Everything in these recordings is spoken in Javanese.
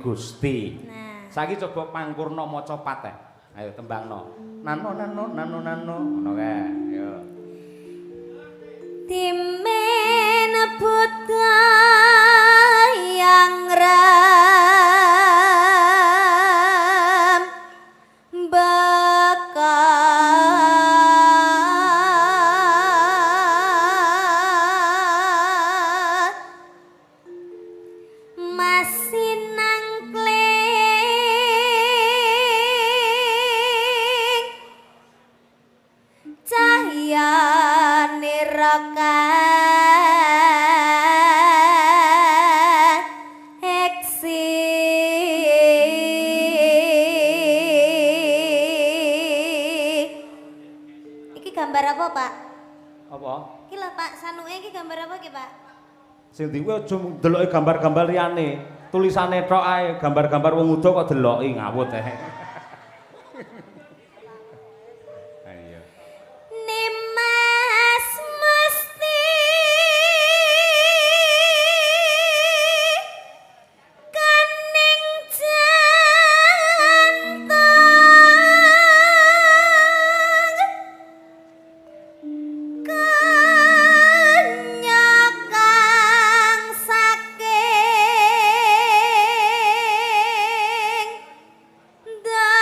Gusti. Nah. Saiki coba pangkurna maca pateh. Ayo tembangno. Nano ngono kae. Ayo. Timen buta yang ram bakat masih nangkling cahaya nirakan eksi iki gambar apa Pak? Apa? Iki lho Pak, sanuke iki gambar apa iki Pak? Sing diwe aja ndeloki gambar-gambar liyane. Tulisane tok ae, gambar-gambar wong udo kok deloki ngawut ae. Ayo. Nimas mesti kaning jantung kenyakang saking dahat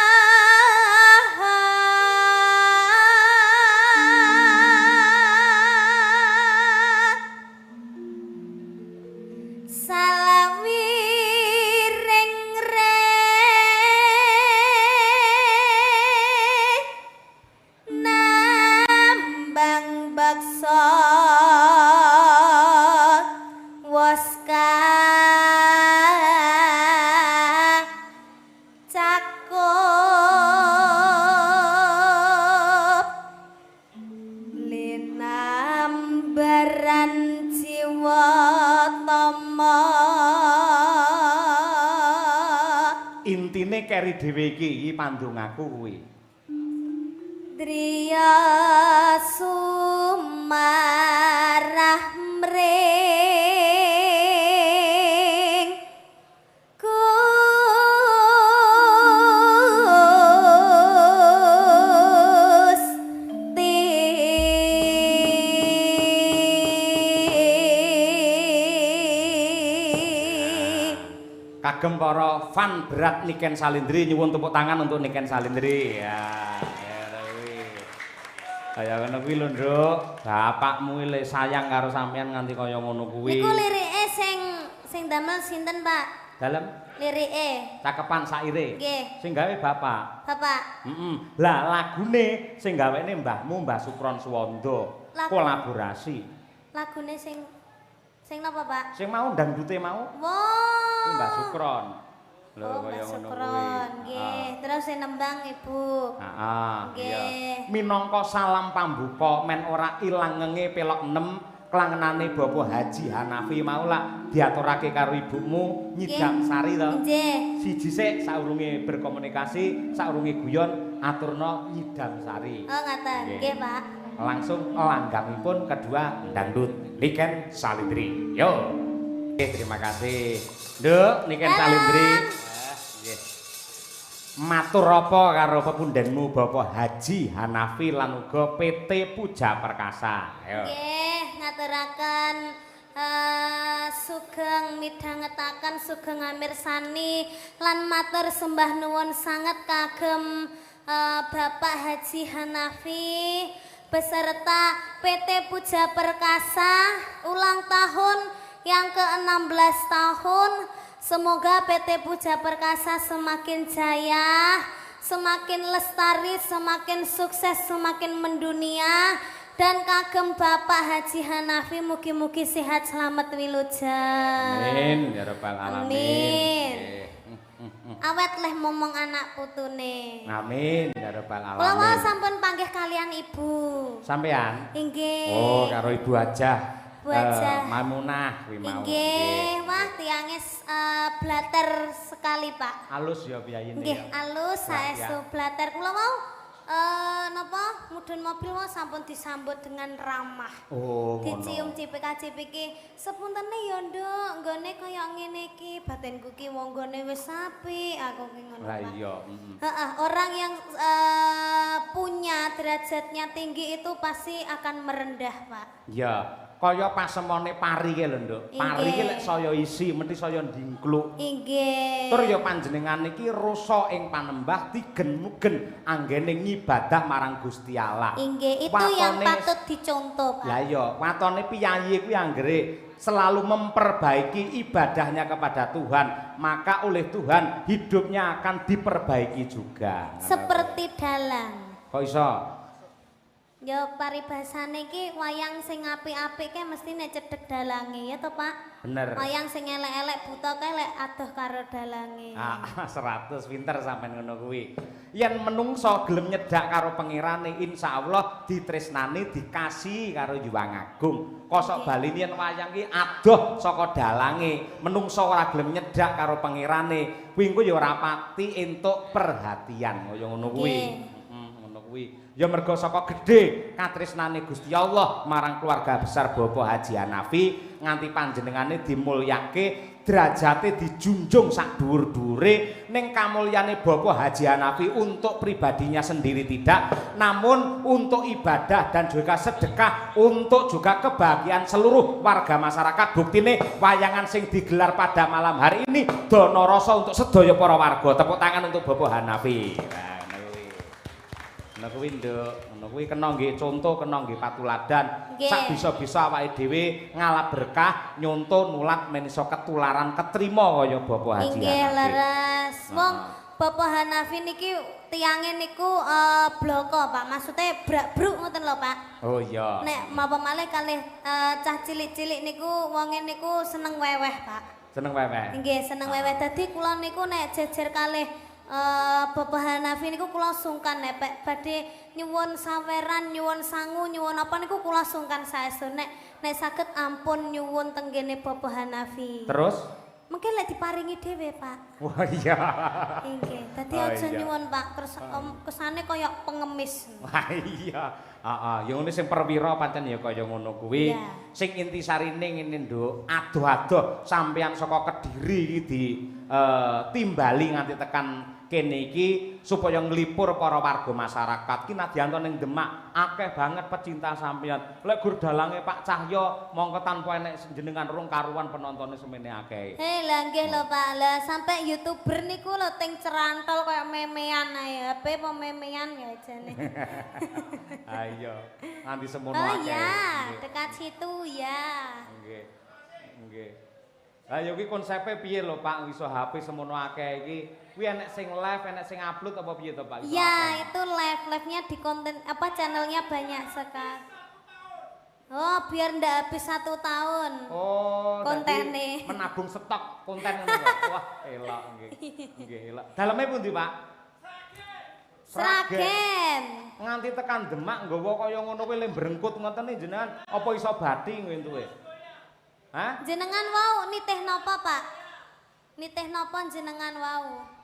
salawi ring-ring nambang baksa waska cakup linambaran jiwa tama Intine keri dhewe iki pandongaku kuwi. Driya sumarah mring Gusti Kagem para fan berat Niken Salindri nyuwun tepuk tangan untuk Niken Salindri. Ya, kuwi. Kaya ngono kuwi lho, Nduk. Bapakmu le sayang karo sampean nganti kaya ngono kuwi. Niku lirike sing damel sinten, Pak? Dalem Lirike. cakepan saire. Nggih. Sing gawe bapak. Bapak. Lah lagune sing gawene mbahmu Mbah Sukron Suwanda. Kolaborasi. Lagune sing napa, Pak? Sing mau dangdute mau. Wow. Kuwi Mbah Sukron. Lho Oh, kaya Mbah ngono kuwi. Sukron. Nggih. Terus sing nembang Ibu. Heeh. Nggih. Minangka salam pambuka men ora ilang ngenge pelok 6 klangenane Bapak Haji Hanafi mau lak diaturake karo ibumu Nyidam Sari to. Nggih. Siji sik saurunge berkomunikasi, saurunge guyon aturna Nyidam Sari. Oh, ngaten. Nggih, Pak. Langsung langgangipun kedua dangdut Niken Salindri. Yo. Terima kasih. Nduk, Niken Salindri. Nggih. Matur apa karo pepundenmu Bapak Haji Hanafi lan uga PT Puja Perkasa. Ayo. Nggih, ngaturaken sugeng midhangetaken sugeng amirsani lan matur sembah nuwun sanget kagem Bapak Haji Hanafi beserta PT Puja Perkasa ulang tahun yang ke-16 tahun. Semoga PT Puja Perkasa semakin jaya, semakin lestari, semakin sukses, semakin mendunia. Dan kagem Bapak Haji Hanafi mugi-mugi sehat selamat wilujeng. Amin ya rabbal alamin. Amin. Awet leh momong anak putune. Amin ya rabbal alamin. Kula wau sampun panggih kalian Ibu. Sampean? Inggih. Oh, karo Ibu Hajah. Bu Hajah. Maimunah kuwi mau. Inggih. Wah, tiange blater sekali, Pak. Alus ya piyayine. Nggih, Ya. alus Lah, saestu ya. blater. Kula mau Napa mudhun mobil wah sampun disambut dengan ramah. Oh, ngono. Dicium cipika-cipiki. Sepuntene ya, Nduk, nggone kaya ngene iki, batinku ki wong nggone wis apik, aku ki ngono. Lah Pak. iya, Orang yang punya derajatnya tinggi itu pasti akan merendah, Pak. Ya, kaya pasemone pari ki lho, Nduk. Pari ki lek saya isi mesti saya ndingkluk. Inggih. Tur ya panjenengan iki rusa ing panembah tigen-mugen anggene ngibadah marang Gusti Allah. Inggih, itu yang patut dicontoh, Pak. Lah iya, watone piyayi kuwi anggere selalu memperbaiki ibadahnya kepada Tuhan, maka oleh Tuhan hidupnya akan diperbaiki juga. Seperti dalang. Kok iso? Ya paribasane iki wayang sing apik-apik ke mesti nek cedhek dalange ya to, Pak? Bener. Wayang sing elek-elek buta kae lek adoh karo dalange. 100 pinter sampean ngono kuwi. Yen menungso gelem nyedak karo pengirane, insyaallah ditresnani dikasih karo Hyang Agung. Kosok bali yen wayang ki adoh saka dalange, menungso ora gelem nyedak karo pengirane, kuwi engko ya ora pati entuk perhatian kaya ngono kuwi. Ngono kuwi. Ya mergo saka gedhe katresnane Gusti Allah marang keluarga besar Bapak Haji Hanafi nganti panjenengane dimulyake derajate dijunjung sak dhuwur-dhuwure ning kamulyane Bapak Haji Hanafi untuk pribadinya sendiri tidak namun untuk ibadah dan juga sedekah untuk juga kebahagiaan seluruh warga masyarakat. Buktine wayangan sing digelar pada malam hari ini dana rasa untuk sedaya para warga. Tepuk tangan untuk Bapak Hanafi. Ngono kuwi Nduk, ngono kuwi kena nggih contoh, kena nggih patuladan. Sak bisa-bisa awake dhewe ngalap berkah, nyonto nulat men iso ketularan ketrima kaya Bapak Haji Hanafi. Nggih leres. Wong Bapak Hanafi niki tiange niku bloko, Pak. Maksudnya brak-bruk ngoten lho, Pak. Oh iya. Nek mapa malih kalih cah cilik-cilik niku wonge niku seneng weweh, Pak. Seneng weweh. Nggih, seneng weweh. Dadi kula niku nek jejer kalih Bapak Hanafi niku kula sungkan nek badhe nyuwun saweran, nyuwun sangu, nyuwun apa niku kula sungkan saestu nek saged ampun nyuwun tenggene Bapak Hanafi. Terus? Mungkin lek diparingi dhewe, Pak. Wah iya. Inggih. Dadi aja nyuwun, Pak, terus kesane kaya pengemis. Wah iya. Heeh, ya ngene sing perwira pancen ya kaya ngono kuwi. Sing intisarine ngene, Nduk, adoh-adoh sampeyan saka Kediri iki timbali nganti tekan kene iki supaya nglipur para warga masyarakat ki nadyan ning Demak akeh banget pecinta sampeyan. Lek gur dalange Pak Cahyo mongko tanpa enek jenengan rung karuan penontonnya semene akeh. Lah nggih lho Pak. Lah sampe YouTuber niku lho ting cerantol kaya memean ae. HP apa memean ya jane. Ayo, nganti semono akeh. Oh iya, dekat situ ya. Nggih. Nggih. Lah yo ki konsepe piye lho Pak iso HP semono akeh iki? Kuwi enek sing live, enek sing upload apa piye to Pak? Ya, itu live-nya di konten apa channelnya banyak sekali. Oh, biar ndak habis 1 tahun. Oh, kontennya. Menabung stok konten ngono ya. Wah, elok nggih. Nggih, elok. Daleme pundi, Pak? Sragen. Nganti tekan Demak nggawa kaya ngono kuwi le brengkut ngoten jenengan apa iso bathi ngentuke? Hah? Jenengan wau nitih napa, Pak? Nitih napa jenengan wau?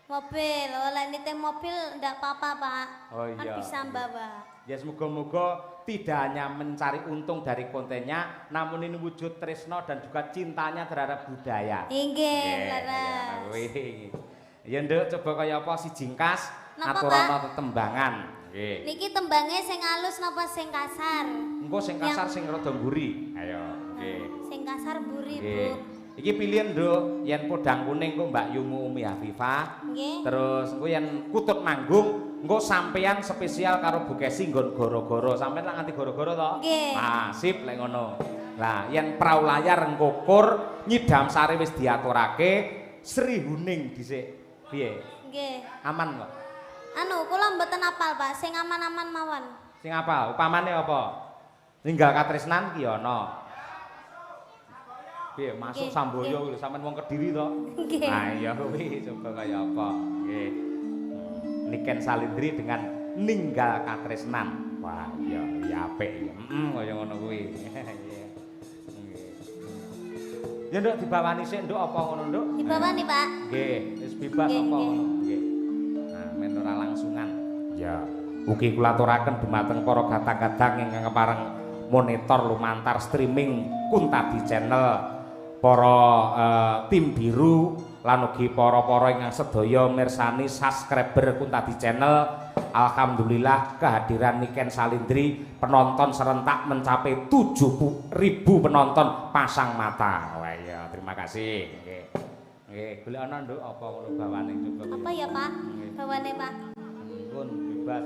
Mobil, oleh nitih mobil ndak apa-apa, Pak. Oh iya. Kan bisa bawa. Ya semoga-moga tidak hanya mencari untung dari kontennya, namun ini wujud tresno dan juga cintanya terhadap budaya. Inggih, leres. Ya Nduk, coba kaya apa si jingkas Napa, aturana tetembangan. Nggih. Niki tembangnya sing halus napa sing kasar? Engko sing kasar sing rada mburi. Ayo, nggih. Sing kasar mburi, Nggih. Bu. Iki pilihan Nduk, yen podang kuning engko Mbak Yumu Umi Hafifah. Nggih. Terus engko yen kutut manggung, engko sampeyan spesial karo Bu Kesi nggon goro-goro. Sampeyan lak nganti goro-goro to? Nggih. Ah, sip lek ngono. Lah, yen prau layar engko kur nyidam sare wis diaturake, Sri Huning dhisik. Piye? Nggih. Aman kok? Anu, kula mboten apal, Pak. Sing aman-aman mawon. Sing apa? Upamane apa? Ninggal katresnan ki ana. Piye masuk Samboyo lho sampean wong Kediri to? Nggih. Nah iya kuwi coba kaya apa? Nggih. Niken Salindri dengan ninggal katresnan. Wah, iya iya apik ya. Kaya ngono kuwi. Nggih. Ya Nduk dibawani sik Nduk apa ngono Nduk? Dibawani, Pak. Nggih, wis bebas apa ngono. Nggih. Nah, men ora langsungan. Ya, ugi kula aturaken dumateng para gadang-gadang ingkang kepareng monitor lumantar streaming Kuntadi Channel, para tim biru lan ugi para-para ingkang sedaya mirsani subscriber Kuntadi Channel. Alhamdulillah kehadiran Niken Salindri penonton serentak mencapai 7.000 penonton pasang mata. Wah iya, terima kasih. Nggih. Nggih, golek ana nduk apa ngono bawane cukup. Apa ya, Pak? Bawane, Pak. Pun bebas.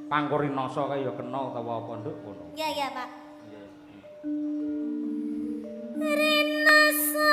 Pangkurinasa kaya ya kena utawa apa nduk ngono. Iya, iya, Pak. Nggih. Rinasa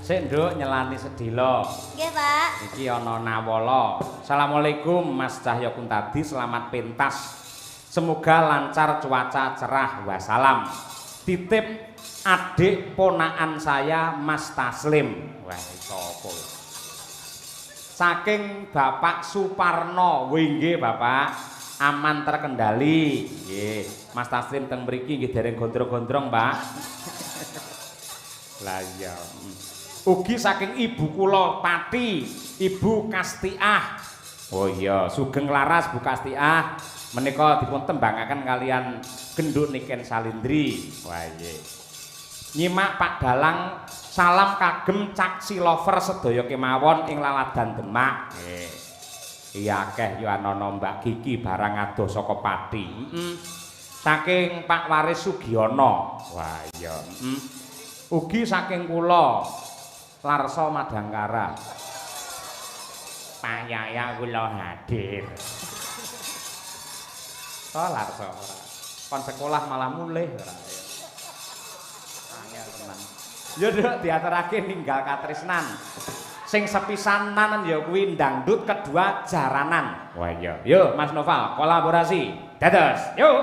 Sik Nduk nyelani sedilo. Nggih, Pak. Iki ana Nawala. Assalamualaikum Mas Cahya Kuntadi, selamat pentas. Semoga lancar cuaca cerah. Wassalam. Titip adik ponakan saya Mas Taslim. Wah, sapa? Saking Bapak Suparno. Nggih, Bapak. Aman terkendali. Nggih. Mas Taslim teng mriki nggih dereng gondrong-gondrong, Pak. Lah iya. Ugi saking ibu kula Pati, Ibu Kastiah. Oh iya, sugeng laras Bu Kastiah. Menika dipun tembangaken kalian genduk Niken Salindri. Wah iya. Nyimak Pak Dalang, salam kagem caksi lover sedaya kemawon ing laladan Demak. Iya akeh yo ana Mbak Kiki barang adoh saka Pati. Saking Pak Waris Sugiono. Wah iya. Ugi saking kula Larso Madangkara. Payaya kula hadir. Oh Larso ora. Kon sekolah malah mulih ora. Angel tenan. Yo Nduk diaturake ninggal katresnan. Sing sepisanan ya kuwi dangdut kedua jaranan. Wah iya. Yo Mas Noval kolaborasi. Dados. Yuk.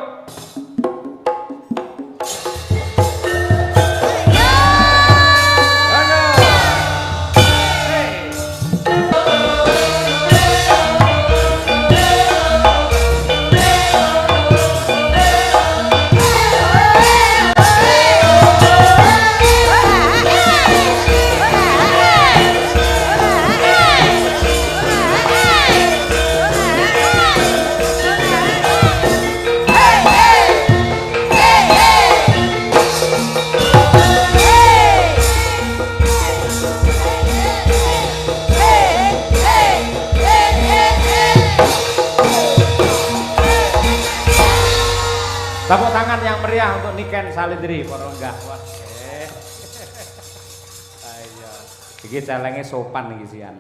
Tepuk tangan yang meriah untuk Niken Salindri, para enggah. Wah, ayo. Iki celenge sopan iki sian.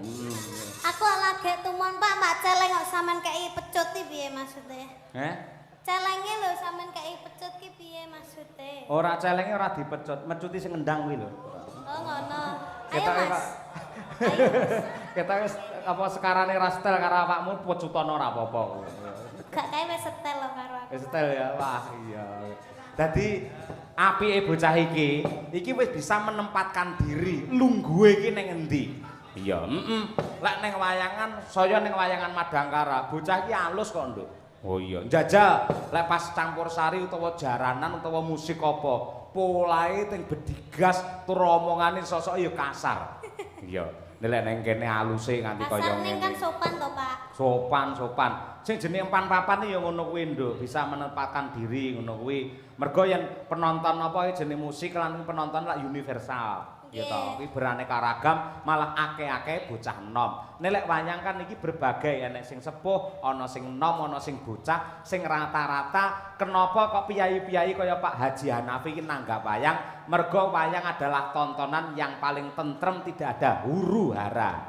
Aku lagi tumon Pak, Mbak celeng kok sampean kei pecut iki piye maksude? Celenge lho sampean kei pecut ki piye maksude? Ora celenge ora dipecut, mecuti sing ngendang kuwi lho. Oh ngono. Ayo Ketoke, Mas. Pak. Kita wis apa sekarane ra setel karo awakmu pecutono ora apa-apa. Gak kae wis setel lho karo aku. Wis setel ya. Wah, iya. Dadi apike bocah iki wis bisa menempatkan diri. Lungguhe iki ning endi? Iya, Lek ning wayangan, saya ning wayangan Madangkara, bocah iki alus kok, Nduk. Oh iya, njajal lek pas campur sari utawa jaranan utawa musik apa, polahe teng bedigas tur omongane sosok ya kasar. Iya, nek ning kene aluse nganti kaya ngene. Kan sopan to, Pak. Sopan. Sing jenenge empan-papan ya ngono kuwi, Nduk, bisa menempatkan diri ngono kuwi. Mergo yen penonton apa jenenge musik lan penonton lak universal. Ya toh, kuwi beraneka ragam, malah akeh-akeh bocah enom. Nek wayang kan iki berbagai, enek sing sepuh, ana sing enom, ana sing bocah, sing rata-rata. Kenapa kok piyai-piyai kaya Pak Haji Hanafi iki nanggap wayang? Mergo wayang adalah tontonan yang paling tentrem, tidak ada huru-hara.